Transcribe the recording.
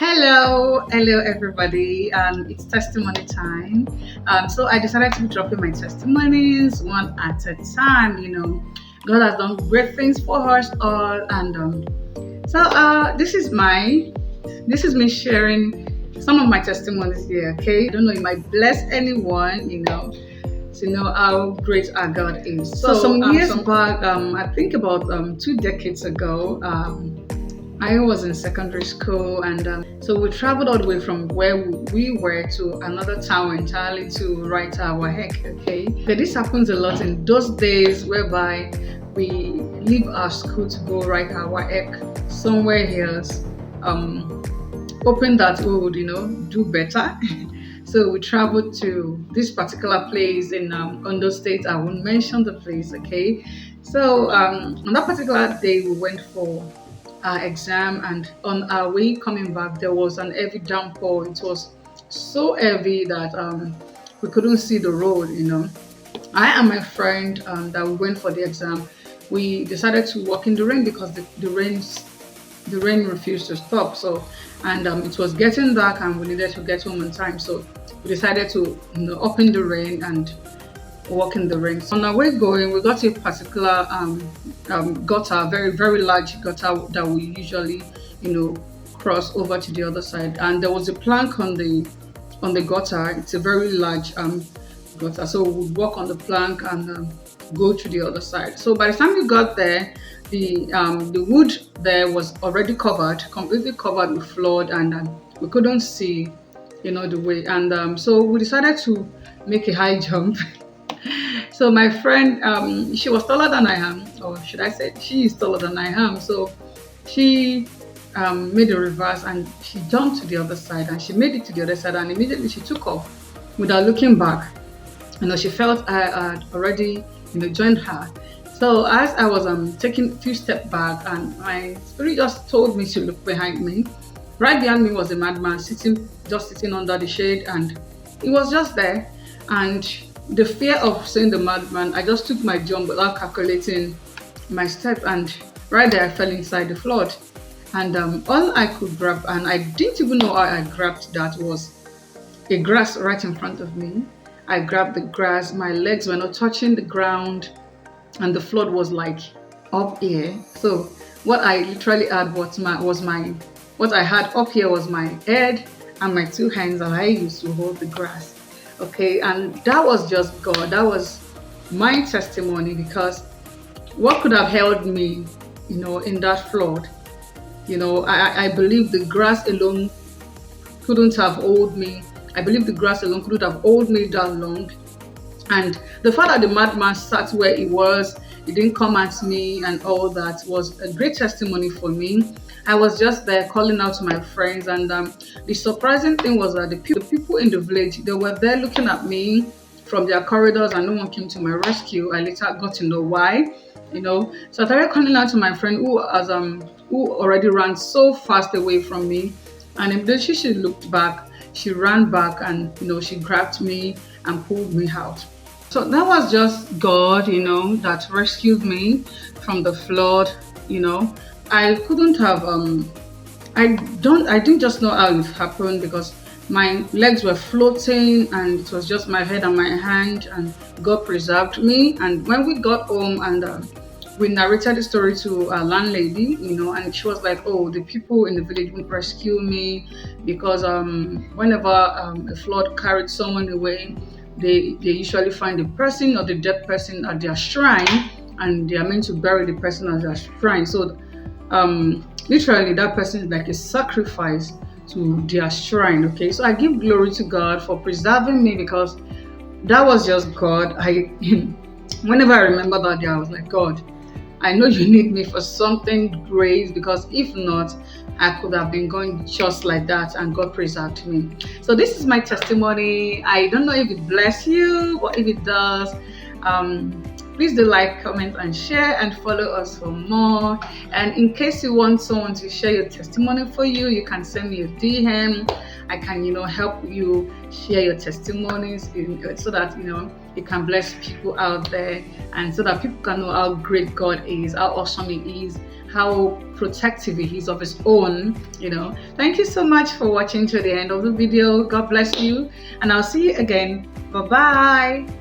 Hello everybody. It's testimony time. So I decided to be dropping my testimonies one at a time. God has done great things for us all, and this is me sharing some of my testimonies here. Okay, I don't know, it might bless anyone. To know how great our God is. So some years back, I think about 2 decades ago. I was in secondary school, and so we traveled all the way from where we were to another town entirely to write our HEC. Okay, this happens a lot in those days, whereby we leave our school to go write our HEC somewhere else, hoping that we would, do better. So we traveled to this particular place in Ondo State. I won't mention the place. Okay, so on that particular day, we went for our exam, and on our way coming back there was an heavy downpour. It was so heavy that we couldn't see the road. I and my friend that we went for the exam, we decided to walk in the rain because the rain refused to stop. So it was getting dark and we needed to get home on time, so we decided to up in the rain and walk in the rain. So on our way going, we got to a particular gutter, very very large gutter that we usually cross over to the other side, and there was a plank on the gutter. It's a very large gutter, so we would walk on the plank and go to the other side. So by the time we got there, the wood there was already completely covered with flood, and we couldn't see the way, and so we decided to make a high jump. So my friend, she was taller than I am, or should I say she is taller than I am. So she made a reverse and she jumped to the other side, and she made it to the other side, and immediately she took off without looking back. She felt I had already joined her. So as I was taking a few steps back, and my spirit just told me to look behind me. Right behind me was a madman sitting under the shade, and he was just there. And the fear of seeing the madman, I just took my jump without calculating my step, and right there I fell inside the flood. And all I could grab, and I didn't even know how I grabbed that, was a grass right in front of me. I grabbed the grass, my legs were not touching the ground, and the flood was like up here. So what I literally had what I had up here was my head and my two hands that I used to hold the grass. Okay, and that was just God. That was my testimony, because what could have held me, in that flood? I believe the grass alone couldn't have held me. I believe the grass alone couldn't have held me that long. And the fact that the madman sat where he was, he didn't come at me and all that, was a great testimony for me. I was just there calling out to my friends, and the surprising thing was that the people in the village, they were there looking at me from their corridors, and no one came to my rescue. I later got to know why. So I started calling out to my friend who already ran so fast away from me, and immediately she looked back, she ran back, and she grabbed me and pulled me out. So that was just God, that rescued me from the flood. I couldn't have I didn't just know how it happened, because my legs were floating and it was just my head and my hand, and God preserved me. And when we got home, and we narrated the story to our landlady, and she was like, oh, the people in the village would rescue me, because whenever a flood carried someone away, they usually find the person or the dead person at their shrine, and they are meant to bury the person at their shrine. So literally that person is like a sacrifice to their shrine. Okay, so I give glory to God for preserving me, because that was just God. Whenever I remember that day, I was like, God, I know you need me for something great, because if not, I could have been going just like that, and God preserved me. So this is my testimony. I don't know if it bless you, but if it does, please do like, comment, and share, and follow us for more. And in case you want someone to share your testimony for you, you can send me a DM. I can, help you share your testimonies so that, it can bless people out there, and so that people can know how great God is, how awesome He is, how protective he is of his own, you know. Thank you so much for watching to the end of the video. God bless you, and I'll see you again. Bye bye.